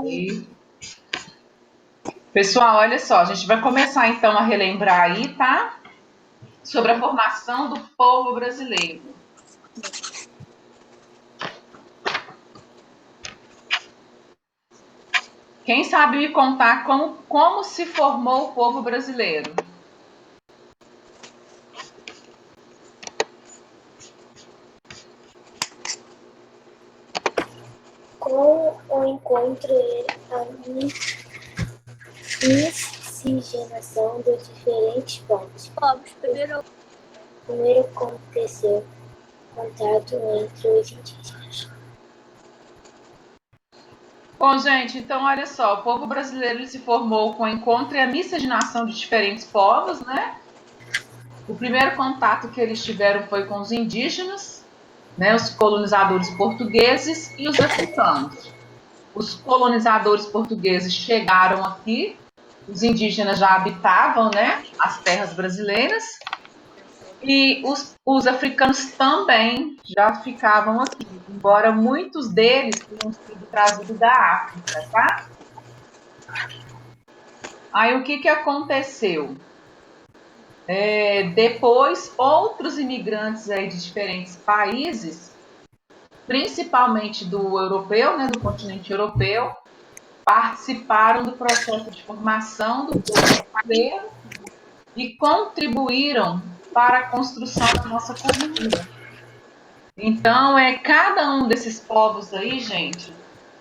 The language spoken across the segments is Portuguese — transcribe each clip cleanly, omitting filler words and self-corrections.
E, pessoal, olha só, a gente vai começar então a relembrar aí, tá? Sobre a formação do povo brasileiro. Quem sabe me contar como se formou o povo brasileiro? Com o encontro e a miscigenação de diferentes povos. Primeiro aconteceu contato entre os indígenas. Bom, gente, então olha só, o povo brasileiro ele se formou com o encontro e a miscigenação de diferentes povos, né? O primeiro contato que eles tiveram foi com os indígenas, né, os colonizadores portugueses e os africanos. Os colonizadores portugueses chegaram aqui, os indígenas já habitavam, né, as terras brasileiras, e os africanos também já ficavam aqui, embora muitos deles tenham sido trazidos da África, tá? Aí o que aconteceu? Depois, outros imigrantes aí de diferentes países, principalmente do europeu, né, do continente europeu, participaram do processo de formação do povo brasileiro e contribuíram para a construção da nossa cultura. Então, cada um desses povos aí, gente,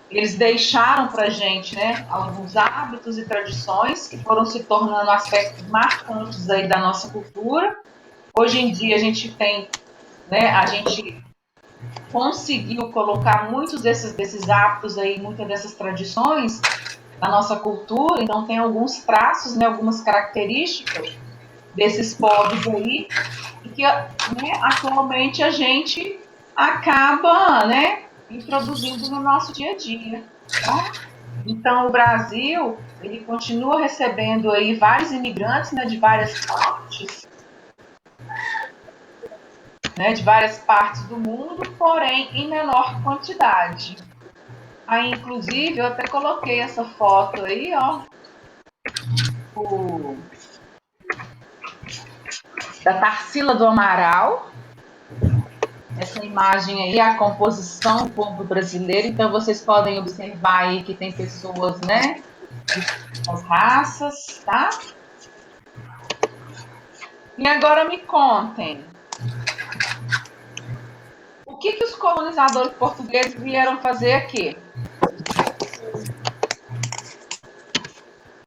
eles deixaram para a gente, né, alguns hábitos e tradições que foram se tornando aspectos marcantes aí da nossa cultura. Hoje em dia a gente tem, né, a gente conseguiu colocar muitos desses hábitos aí, muitas dessas tradições na nossa cultura, então tem alguns traços, né, algumas características desses povos aí, e que, né, atualmente a gente acaba, né, introduzindo no nosso dia a dia. Tá? Então o Brasil ele continua recebendo aí vários imigrantes, né, de várias partes, né, de várias partes do mundo, porém em menor quantidade. Aí, inclusive, eu até coloquei essa foto aí, ó, da Tarsila do Amaral. Essa imagem aí é a composição do povo brasileiro. Então, vocês podem observar aí que tem pessoas, né, de todas as raças, tá? E agora me contem, o que os colonizadores portugueses vieram fazer aqui?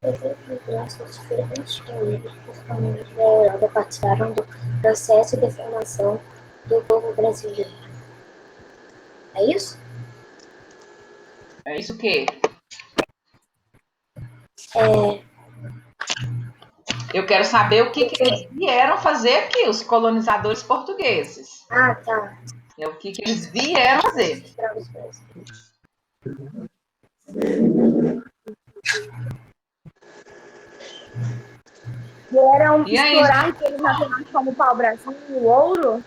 Diversos diferentes países, principalmente da Europa, participaram do processo de formação do povo brasileiro. É isso? É isso o quê? Eu quero saber o que eles vieram fazer aqui, os colonizadores portugueses. Ah, tá. É o que eles vieram fazer. Vieram E aí, explorar aqueles nacionais como o pau-brasil e o ouro?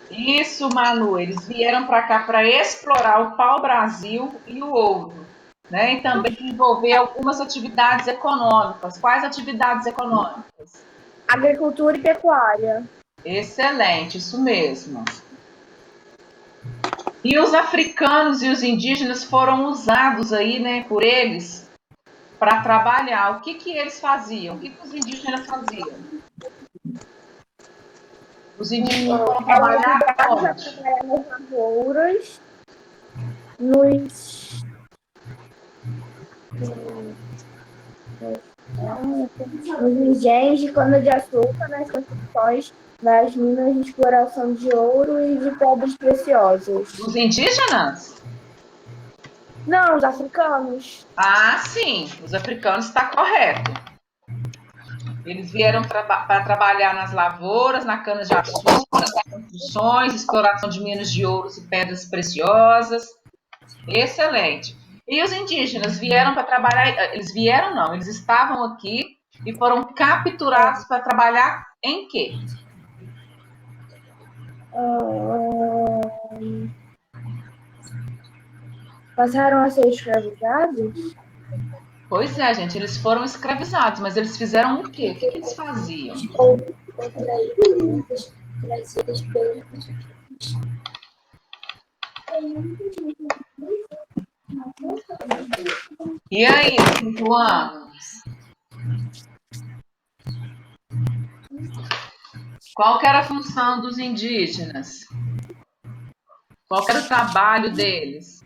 isso, Manu, eles vieram para cá para explorar o pau-brasil e o ouro, né? E também desenvolver algumas atividades econômicas. Quais atividades econômicas? Agricultura e pecuária. Excelente, isso mesmo. E os africanos e os indígenas foram usados aí, né, por eles para trabalhar. O que eles faziam? O que os indígenas faziam? Os indígenas foram Eram trabalhar obrigados a onde? trabalhar nas lavouras, nos engenhos de cana-de-açúcar, nas construções das minas de exploração de ouro e de pedras preciosas. Os indígenas? Não, os africanos. Ah, sim, os africanos está correto. Eles vieram para trabalhar nas lavouras, na cana-de-açúcar, nas construções, exploração de minas de ouro e pedras preciosas. Excelente. E os indígenas vieram para trabalhar, eles vieram não, eles estavam aqui e foram capturados para trabalhar em quê? passaram a ser escravizados? Pois é, gente, eles foram escravizados, mas eles fizeram o quê? O que eles faziam? Ou traídas trazidas pelos E aí, 5 anos? Qual que era a função dos indígenas? Qual que era o trabalho deles?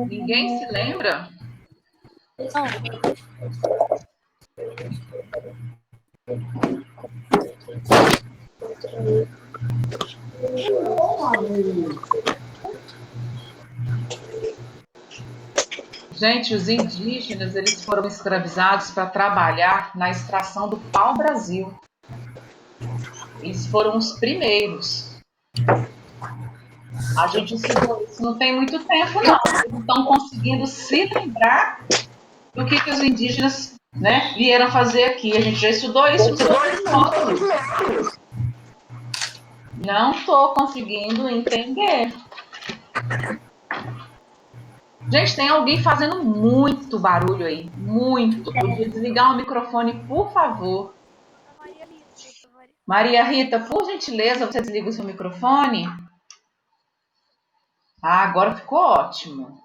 Ninguém se lembra? Gente, os indígenas, eles foram escravizados para trabalhar na extração do pau-brasil. Eles foram os primeiros. A gente estudou isso não tem muito tempo, não. Eles não estão conseguindo se lembrar do que os indígenas, né, vieram fazer aqui. A gente já estudou isso nos outros módulos. Não estou conseguindo entender. Gente, tem alguém fazendo muito barulho aí. Muito. Podia desligar o microfone, por favor. Maria Rita, por gentileza, você desliga o seu microfone? Ah, agora ficou ótimo.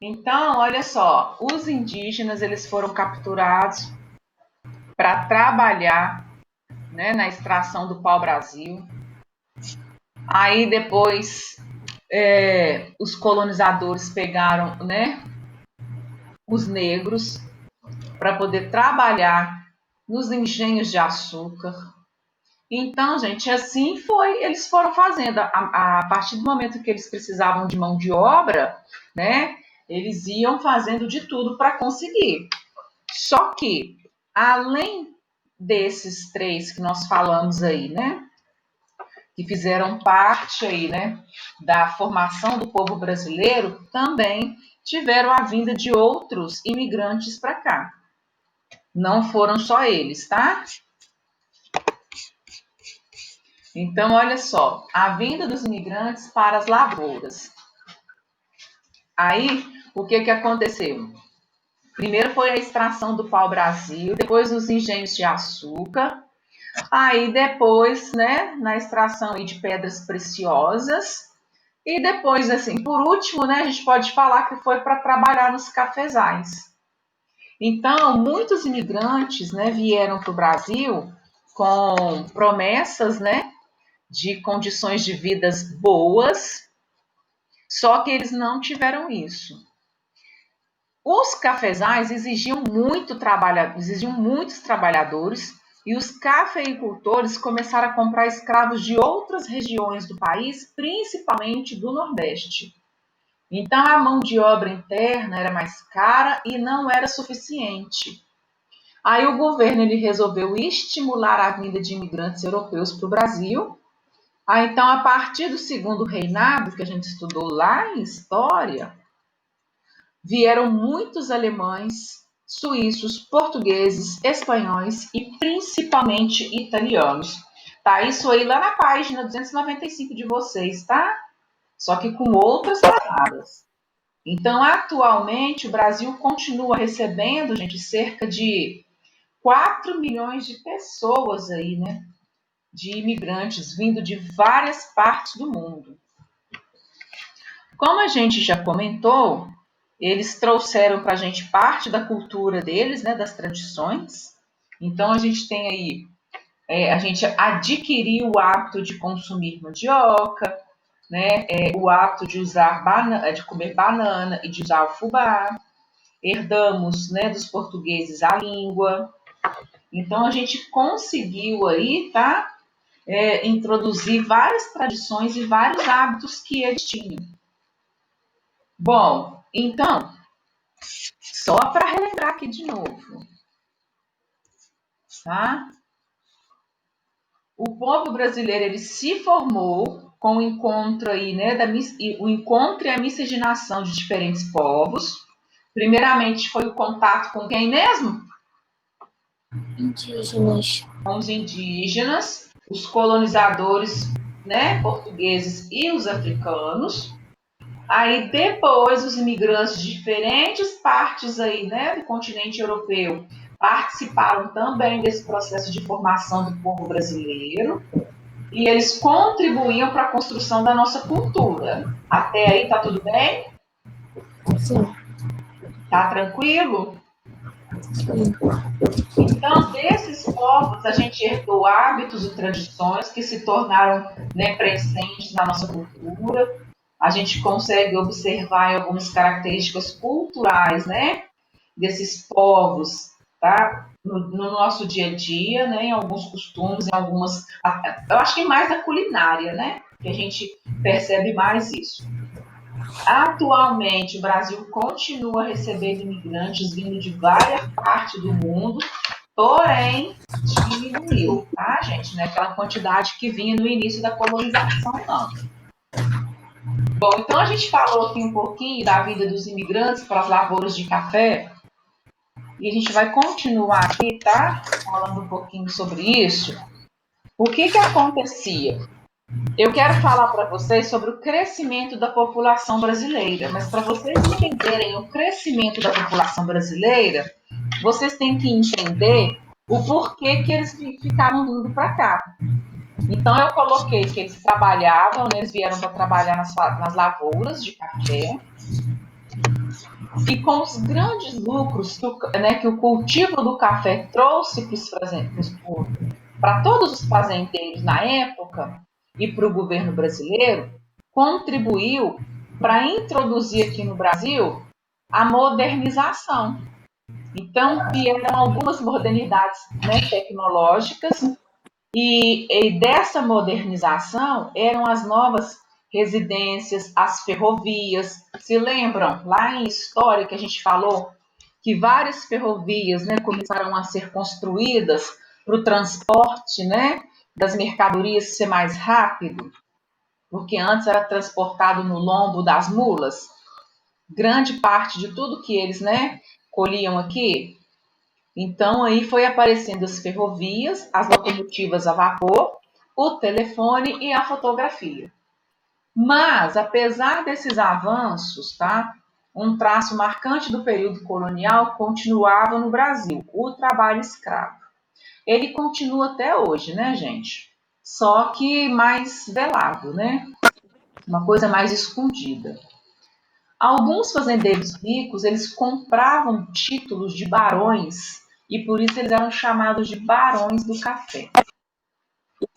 Então, olha só, os indígenas, eles foram capturados para trabalhar, né, na extração do pau-brasil. Aí depois os colonizadores pegaram, né, os negros para poder trabalhar nos engenhos de açúcar. Então, gente, assim foi, eles foram fazendo. A partir do momento que eles precisavam de mão de obra, né, eles iam fazendo de tudo para conseguir. Só que, além desses 3 que nós falamos aí, né, que fizeram parte aí, né, da formação do povo brasileiro, também tiveram a vinda de outros imigrantes para cá. Não foram só eles, tá? Então, olha só, a vinda dos imigrantes para as lavouras. Aí, o que aconteceu? Primeiro foi a extração do pau-brasil, depois os engenhos de açúcar, aí depois, né, na extração de pedras preciosas, e depois, assim, por último, né, a gente pode falar que foi para trabalhar nos cafezais. Então, muitos imigrantes, né, vieram para o Brasil com promessas, né, de condições de vidas boas, só que eles não tiveram isso. Os cafezais exigiam muitos trabalhadores e os cafeicultores começaram a comprar escravos de outras regiões do país, principalmente do Nordeste. Então a mão de obra interna era mais cara e não era suficiente. Aí o governo ele resolveu estimular a vinda de imigrantes europeus para o Brasil. Então, a partir do segundo reinado, que a gente estudou lá em história, vieram muitos alemães, suíços, portugueses, espanhóis e principalmente italianos. Tá isso aí lá na página 295 de vocês, tá? Só que com outras palavras. Então, atualmente, o Brasil continua recebendo, gente, cerca de 4 milhões de pessoas aí, né? De imigrantes vindo de várias partes do mundo. Como a gente já comentou, eles trouxeram para a gente parte da cultura deles, né, das tradições. Então a gente tem aí, a gente adquiriu o hábito de consumir mandioca, né, o hábito de de comer banana e de usar o fubá. Herdamos, né, dos portugueses a língua. Então a gente conseguiu aí, tá? Introduzir várias tradições e vários hábitos que eles tinham. Bom, então, só para relembrar aqui de novo, tá? O povo brasileiro ele se formou com o encontro aí, né, o encontro e a miscigenação de diferentes povos. Primeiramente foi o contato com quem mesmo? indígenas. com os indígenas, os colonizadores, né, portugueses e os africanos. Aí depois os imigrantes de diferentes partes aí, né, do continente europeu participaram também desse processo de formação do povo brasileiro e eles contribuíam para a construção da nossa cultura. Até aí tá tudo bem? Sim. Tá tranquilo? Sim. Então, desses povos, a gente herdou hábitos e tradições que se tornaram, né, presentes na nossa cultura. A gente consegue observar algumas características culturais, né, desses povos, tá? No nosso dia a dia, né, em alguns costumes, em algumas. Eu acho que mais na culinária, né, que a gente percebe mais isso. Atualmente, o Brasil continua recebendo imigrantes vindo de várias partes do mundo, porém diminuiu, tá, gente? Não é aquela quantidade que vinha no início da colonização, não. Bom, então a gente falou aqui um pouquinho da vida dos imigrantes para as lavouras de café e a gente vai continuar aqui, tá? Falando um pouquinho sobre isso. O que acontecia? Eu quero falar para vocês sobre o crescimento da população brasileira, mas para vocês entenderem o crescimento da população brasileira, vocês têm que entender o porquê que eles ficaram vindo para cá. Então eu coloquei que eles trabalhavam, né, eles vieram para trabalhar nas lavouras de café, e com os grandes lucros que o cultivo do café trouxe para todos os fazendeiros na época e para o governo brasileiro, contribuiu para introduzir aqui no Brasil a modernização. Então, vieram algumas modernidades, né, tecnológicas e dessa modernização eram as novas residências, as ferrovias. Se lembram, lá em História que a gente falou que várias ferrovias, né, começaram a ser construídas para o transporte, né, das mercadorias ser mais rápido, porque antes era transportado no lombo das mulas. Grande parte de tudo que eles, né, colhiam aqui. Então aí foi aparecendo as ferrovias, as locomotivas a vapor, o telefone e a fotografia. Mas, apesar desses avanços, tá? Um traço marcante do período colonial continuava no Brasil, o trabalho escravo. Ele continua até hoje, né, gente? Só que mais velado, né? Uma coisa mais escondida. Alguns fazendeiros ricos, eles compravam títulos de barões e por isso eles eram chamados de barões do café.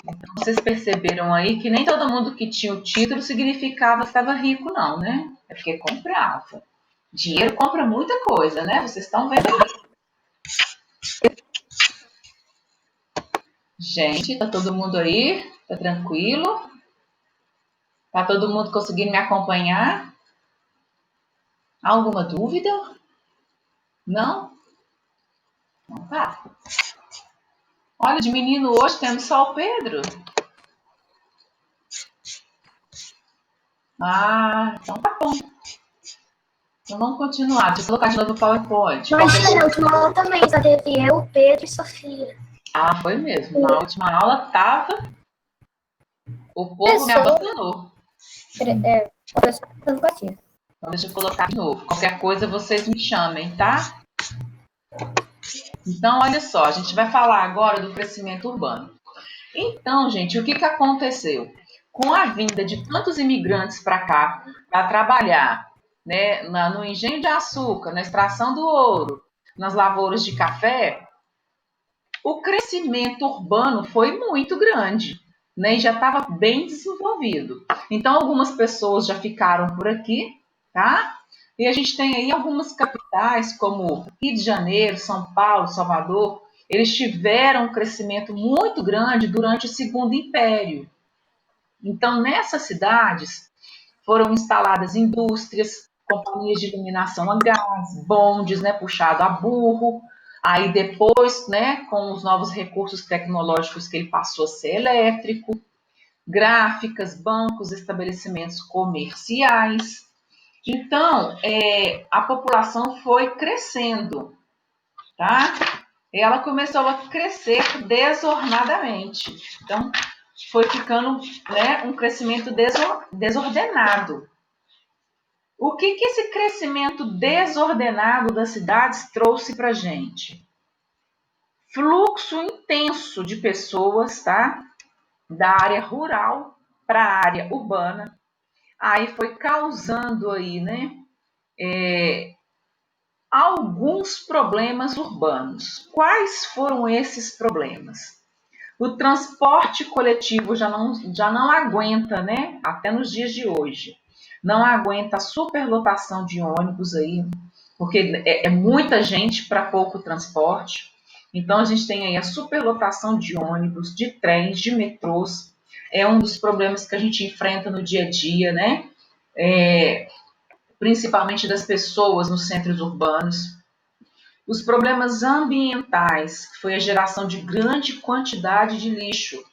Então, vocês perceberam aí que nem todo mundo que tinha o título significava que estava rico, não, né? É porque comprava. Dinheiro compra muita coisa, né? Vocês estão vendo aí. Gente, tá todo mundo aí? Tá tranquilo? Tá todo mundo conseguindo me acompanhar? Alguma dúvida? Não? Não tá. Olha, de menino hoje temos só o Pedro. Ah, então tá bom. Então vamos continuar. Deixa eu colocar de novo o PowerPoint. Mas na última aula também só teve eu, Pedro e Sofia. Ah, foi mesmo. Na última aula tava. O povo me abandonou. Professor Educativa. Então deixa eu colocar de novo. Qualquer coisa vocês me chamem, tá? Então, olha só, a gente vai falar agora do crescimento urbano. Então, gente, o que aconteceu? Com a vinda de tantos imigrantes para cá, para trabalhar, né, no engenho de açúcar, na extração do ouro, nas lavouras de café, o crescimento urbano foi muito grande, né, e já estava bem desenvolvido. Então, algumas pessoas já ficaram por aqui, tá? E a gente tem aí algumas capitais, como Rio de Janeiro, São Paulo, Salvador, eles tiveram um crescimento muito grande durante o Segundo Império. Então, nessas cidades, foram instaladas indústrias, companhias de iluminação a gás, bondes, né, puxado a burro. Aí depois, né, com os novos recursos tecnológicos que ele passou a ser elétrico, gráficas, bancos, estabelecimentos comerciais. Então, a população foi crescendo, tá? E ela começou a crescer desordenadamente. Então, foi ficando, né, um crescimento desordenado. O que esse crescimento desordenado das cidades trouxe para a gente? Fluxo intenso de pessoas, tá? Da área rural para a área urbana. Aí foi causando aí, né, alguns problemas urbanos. Quais foram esses problemas? O transporte coletivo já não aguenta, né? Até nos dias de hoje. Não aguenta a superlotação de ônibus aí, porque é muita gente para pouco transporte. Então a gente tem aí a superlotação de ônibus, de trens, de metrôs. É um dos problemas que a gente enfrenta no dia a dia, né? Principalmente das pessoas nos centros urbanos. Os problemas ambientais, que foi a geração de grande quantidade de lixo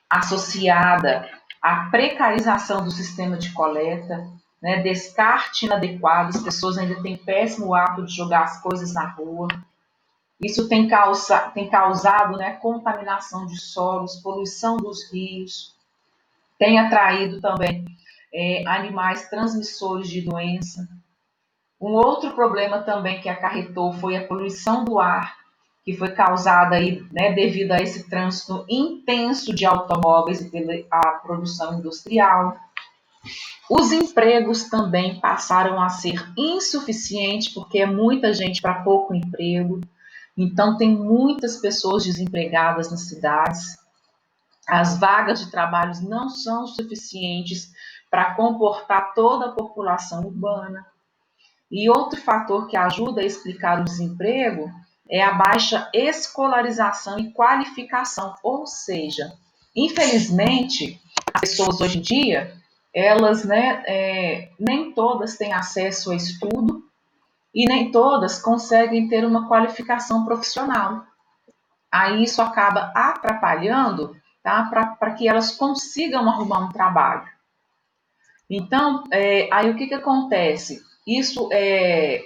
associada à precarização do sistema de coleta, né, descarte inadequado, as pessoas ainda têm péssimo hábito de jogar as coisas na rua. Isso tem causado, né, contaminação de solos, poluição dos rios, tem atraído também animais transmissores de doença. Um outro problema também que acarretou foi a poluição do ar, que foi causada aí, né, devido a esse trânsito intenso de automóveis e pela produção industrial. Os empregos também passaram a ser insuficientes, porque é muita gente para pouco emprego. Então, tem muitas pessoas desempregadas nas cidades. As vagas de trabalho não são suficientes para comportar toda a população urbana. E outro fator que ajuda a explicar o desemprego é a baixa escolarização e qualificação, ou seja, infelizmente, as pessoas hoje em dia, elas, né, nem todas têm acesso a estudo e nem todas conseguem ter uma qualificação profissional. Aí isso acaba atrapalhando, tá, para que elas consigam arrumar um trabalho. Então, aí o que acontece? Isso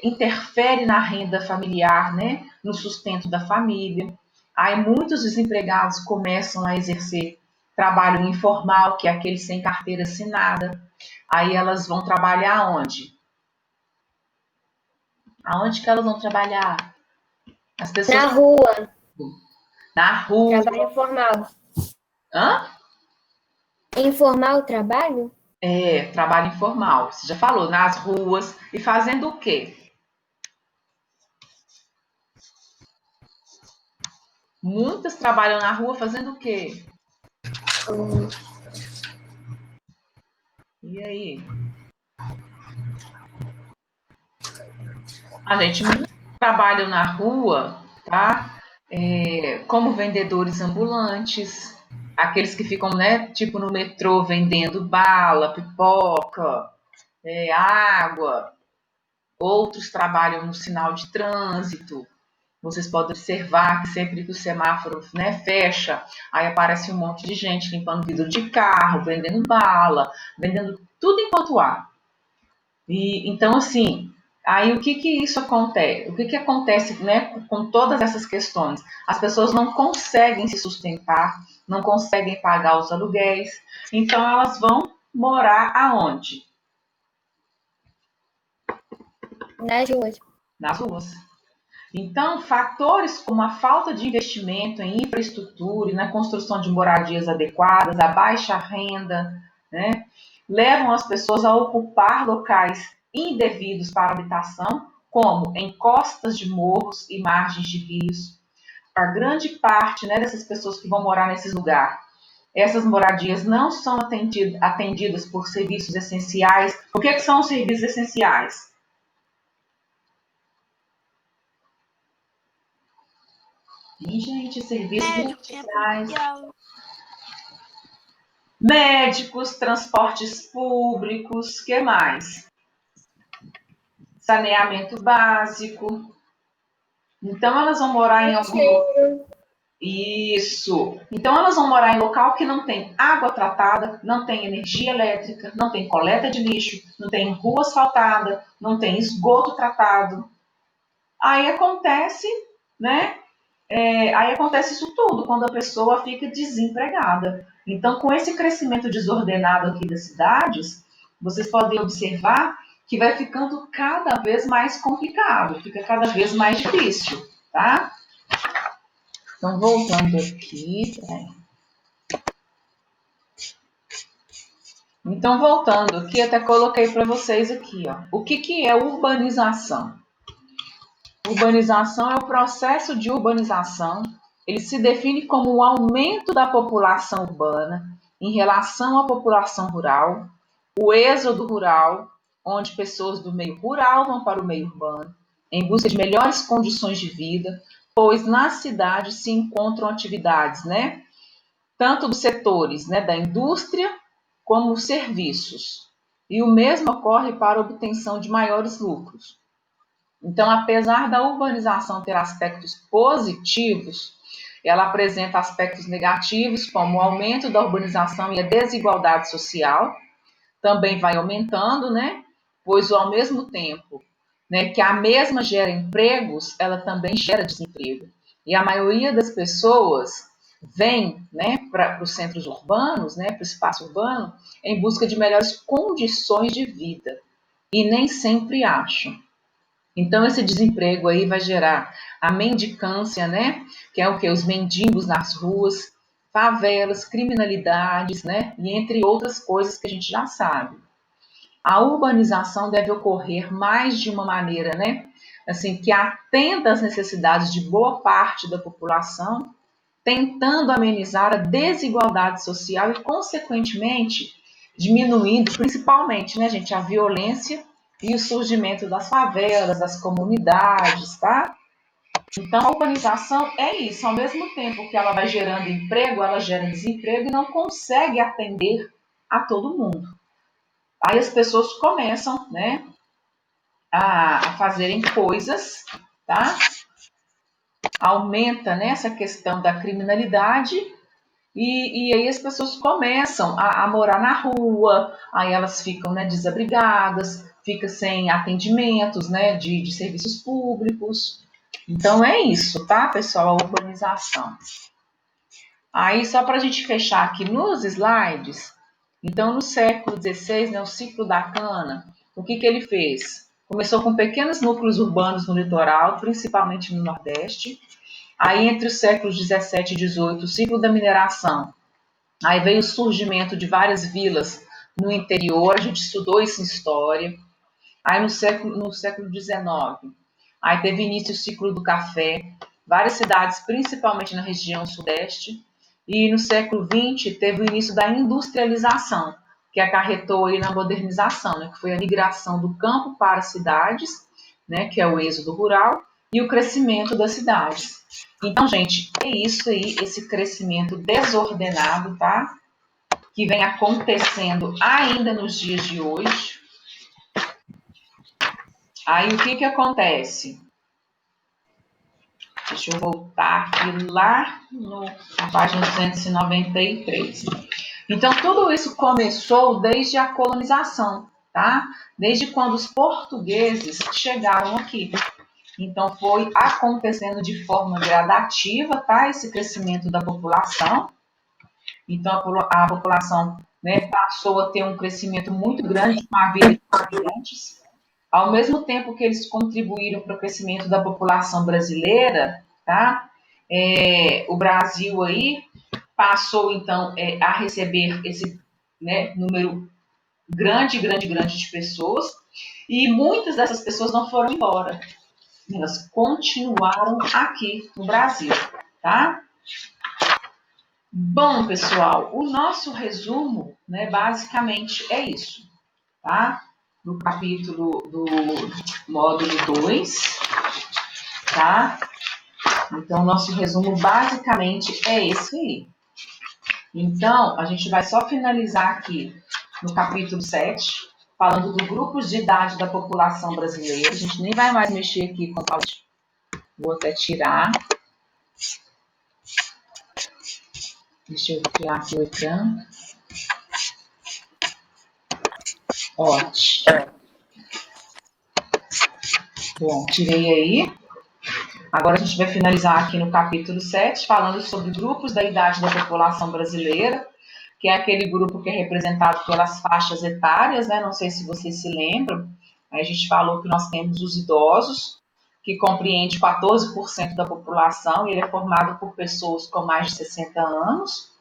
interfere na renda familiar, né? No sustento da família. Aí muitos desempregados começam a exercer trabalho informal, que é aquele sem carteira assinada. Aí elas vão trabalhar onde? Aonde que elas vão trabalhar? As pessoas Na rua, na rua. trabalho informal. Hã? Informal trabalho? Trabalho informal. Você já falou, nas ruas. E fazendo o quê? Muitas trabalham na rua fazendo o quê? E aí? A gente trabalha na rua, tá? Como vendedores ambulantes, aqueles que ficam, né, tipo no metrô vendendo bala, pipoca, água. Outros trabalham no sinal de trânsito. Vocês podem observar que sempre que o semáforo, né, fecha, aí aparece um monte de gente limpando vidro de carro, vendendo bala, vendendo tudo enquanto há. E então, assim, aí o que isso acontece? O que acontece, né, com todas essas questões? As pessoas não conseguem se sustentar, não conseguem pagar os aluguéis, então elas vão morar aonde? Nas ruas. Nas ruas. Então, fatores como a falta de investimento em infraestrutura e na construção de moradias adequadas, a baixa renda, né, levam as pessoas a ocupar locais indevidos para habitação, como encostas de morros e margens de rios. A grande parte, né, dessas pessoas que vão morar nesses lugares, essas moradias não são atendidas por serviços essenciais. O que são os serviços essenciais? Sim, gente, serviços essenciais. Médicos, transportes públicos, que mais? Saneamento básico. Então elas vão morar em algum Isso. Então elas vão morar em local que não tem água tratada, não tem energia elétrica, não tem coleta de lixo, não tem rua asfaltada, não tem esgoto tratado. Aí acontece, né, aí acontece isso tudo, quando a pessoa fica desempregada. Então, com esse crescimento desordenado aqui das cidades, vocês podem observar que vai ficando cada vez mais complicado, fica cada vez mais difícil, tá? Então, voltando aqui. Então, voltando aqui, até coloquei para vocês aqui, ó. O que é urbanização? Urbanização é o processo de urbanização. Ele se define como o aumento da população urbana em relação à população rural, o êxodo rural, onde pessoas do meio rural vão para o meio urbano, em busca de melhores condições de vida, pois nas cidades se encontram atividades, né? Tanto dos setores, né, da indústria como os serviços. E o mesmo ocorre para a obtenção de maiores lucros. Então, apesar da urbanização ter aspectos positivos, ela apresenta aspectos negativos, como o aumento da urbanização e a desigualdade social, também vai aumentando, né? Pois ao mesmo tempo, né, que a mesma gera empregos, ela também gera desemprego. E a maioria das pessoas vem, né, para os centros urbanos, né, para o espaço urbano, em busca de melhores condições de vida. E nem sempre acham. Então, esse desemprego aí vai gerar a mendicância, né? Que é o que? Os mendigos nas ruas, favelas, criminalidades, né? E entre outras coisas que a gente já sabe. A urbanização deve ocorrer mais de uma maneira, né? Assim, que atenda às necessidades de boa parte da população, tentando amenizar a desigualdade social e, consequentemente, diminuindo, principalmente, né, gente, a violência e o surgimento das favelas, das comunidades, tá? Então, a urbanização é isso. Ao mesmo tempo que ela vai gerando emprego, ela gera desemprego e não consegue atender a todo mundo. Aí as pessoas começam, né, a fazerem coisas, tá? Aumenta, né, essa questão da criminalidade e aí as pessoas começam a morar na rua, aí elas ficam, né, desabrigadas, ficam sem atendimentos, né, de serviços públicos. Então é isso, tá, pessoal? A urbanização. Aí, só para a gente fechar aqui nos slides, então no século XVI, né, o ciclo da cana, o que ele fez? Começou com pequenos núcleos urbanos no litoral, principalmente no Nordeste. Aí, entre os séculos XVII e XVIII, o ciclo da mineração. Aí veio o surgimento de várias vilas no interior, a gente estudou isso em história. Aí no século XIX, aí teve início o ciclo do café, várias cidades, principalmente na região sudeste. E no século XX teve o início da industrialização, que acarretou aí na modernização, né, que foi a migração do campo para as cidades, né, que é o êxodo rural, e o crescimento das cidades. Então, gente, é isso aí, esse crescimento desordenado, tá? Que vem acontecendo ainda nos dias de hoje. Aí o que acontece? Deixa eu voltar aqui lá na página 293. Então, tudo isso começou desde a colonização, tá? Desde quando os portugueses chegaram aqui. Então, foi acontecendo de forma gradativa, tá? Esse crescimento da população. Então, a população, né, passou a ter um crescimento muito grande com a vida dos imigrantes. Ao mesmo tempo que eles contribuíram para o crescimento da população brasileira, tá? O Brasil aí passou, então, a receber esse, né, número grande de pessoas, e muitas dessas pessoas não foram embora. Elas continuaram aqui no Brasil, tá? Bom, pessoal, o nosso resumo, né, basicamente é isso, tá? No capítulo do módulo 2, tá? Então, o nosso resumo basicamente é esse aí. Então, a gente vai só finalizar aqui no capítulo 7, falando do grupos de idade da população brasileira. A gente nem vai mais mexer aqui com o... Vou até tirar. Deixa eu tirar aqui o ecrã. Ótimo. Bom, tirei aí. Agora a gente vai finalizar aqui no capítulo 7, falando sobre grupos da idade da população brasileira, que é aquele grupo que é representado pelas faixas etárias, né? Não sei se vocês se lembram. A gente falou que nós temos os idosos, que compreende 14% da população, e ele é formado por pessoas com mais de 60 anos.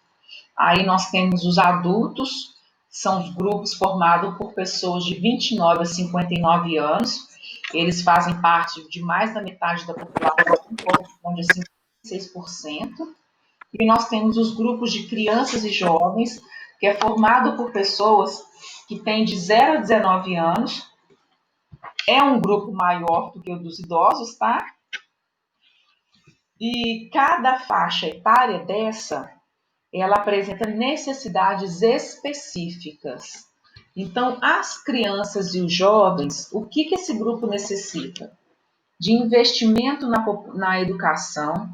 Aí nós temos os adultos, são os grupos formados por pessoas de 29 a 59 anos. Eles fazem parte de mais da metade da população, corresponde a 56%. E nós temos os grupos de crianças e jovens, que é formado por pessoas que têm de 0 a 19 anos. É um grupo maior do que o dos idosos, tá? E cada faixa etária dessa, ela apresenta necessidades específicas. Então, as crianças e os jovens, o que esse grupo necessita? De investimento na educação,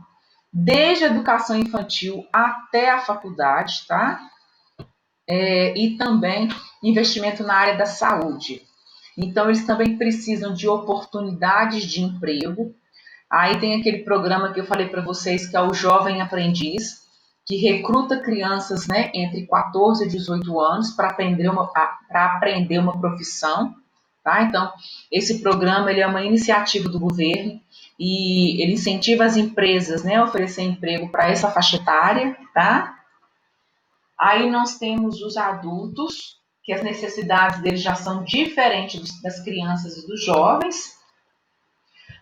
desde a educação infantil até a faculdade, tá? E também investimento na área da saúde. Então, eles também precisam de oportunidades de emprego. Aí tem aquele programa que eu falei para vocês, que é o Jovem Aprendiz, que recruta crianças, né, entre 14 e 18 anos para aprender uma profissão. Tá? Então, esse programa ele é uma iniciativa do governo e ele incentiva as empresas, né, a oferecer emprego para essa faixa etária. Tá? Aí nós temos os adultos, que as necessidades deles já são diferentes das crianças e dos jovens.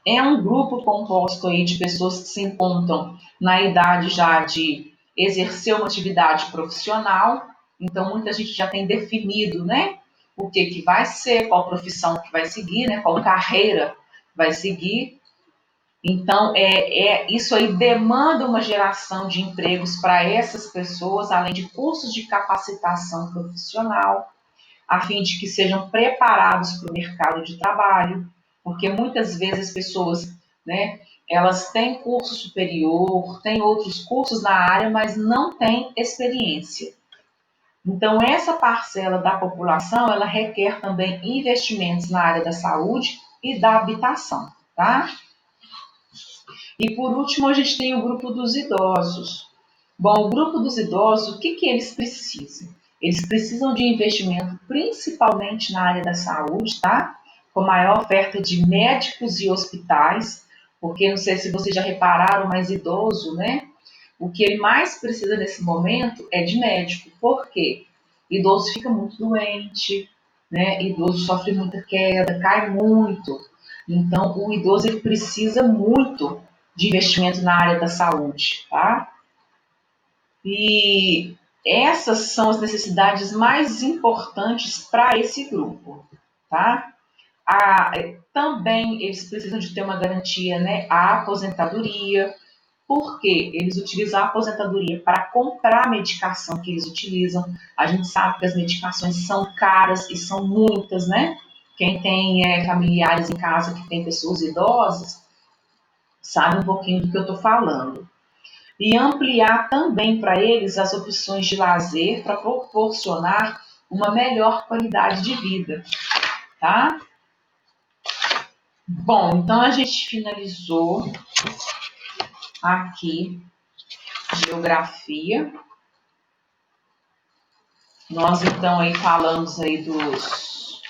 É um grupo composto aí de pessoas que se encontram na idade já de exercer uma atividade profissional. Então, muita gente já tem definido, né, o que vai ser, qual profissão que vai seguir, né, qual carreira vai seguir. Então, isso aí demanda uma geração de empregos para essas pessoas, além de cursos de capacitação profissional, a fim de que sejam preparados para o mercado de trabalho, porque muitas vezes as pessoas, né, elas têm curso superior, têm outros cursos na área, mas não têm experiência. Então, essa parcela da população, ela requer também investimentos na área da saúde e da habitação, tá? E por último, a gente tem o grupo dos idosos. Bom, o grupo dos idosos, o que eles precisam? Eles precisam de investimento principalmente na área da saúde, tá? Com maior oferta de médicos e hospitais, porque não sei se vocês já repararam, mas idoso, né? O que ele mais precisa nesse momento é de médico. Por quê? Idoso fica muito doente, né? Idoso sofre muita queda, cai muito. Então, o idoso ele precisa muito de investimento na área da saúde, tá? E essas são as necessidades mais importantes para esse grupo, tá? Também eles precisam de ter uma garantia, né, à aposentadoria, porque eles utilizam a aposentadoria para comprar a medicação que eles utilizam. A gente sabe que as medicações são caras e são muitas, né? Quem tem familiares em casa que tem pessoas idosas, sabe um pouquinho do que eu estou falando. E ampliar também para eles as opções de lazer para proporcionar uma melhor qualidade de vida, tá? Bom, então a gente finalizou aqui geografia. Nós então aí falamos aí dos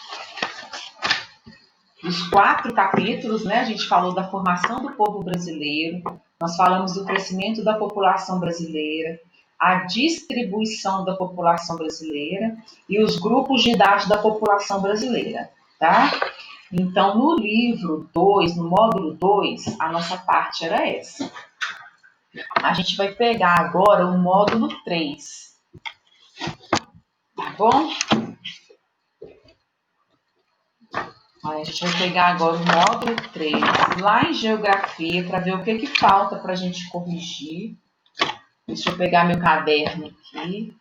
4 capítulos, né? A gente falou da formação do povo brasileiro, nós falamos do crescimento da população brasileira, a distribuição da população brasileira e os grupos de idade da população brasileira, tá? Então, no livro 2, no módulo 2, a nossa parte era essa. A gente vai pegar agora o módulo 3, tá bom? A gente vai pegar agora o módulo 3, lá em geografia, para ver o que falta para a gente corrigir. Deixa eu pegar meu caderno aqui.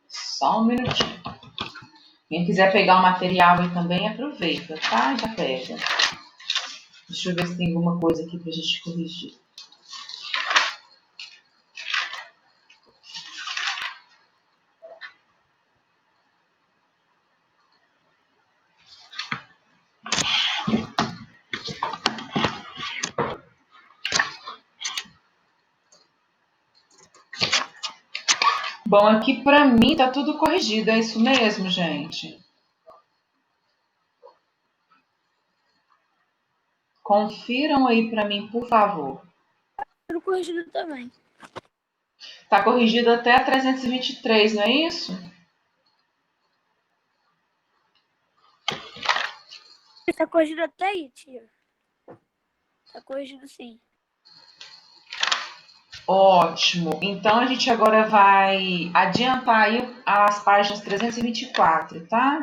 Só um minutinho. Quem quiser pegar o material aí também, aproveita, tá? Já pega. Deixa eu ver se tem alguma coisa aqui para a gente corrigir. Bom, aqui para mim tá tudo corrigido, é isso mesmo, gente? Confiram aí para mim, por favor. Tudo corrigido também. Tá corrigido até a 323, não é isso? Tá corrigido até aí, tia. Tá corrigido sim. Ótimo. Então a gente agora vai adiantar aí as páginas 324, tá?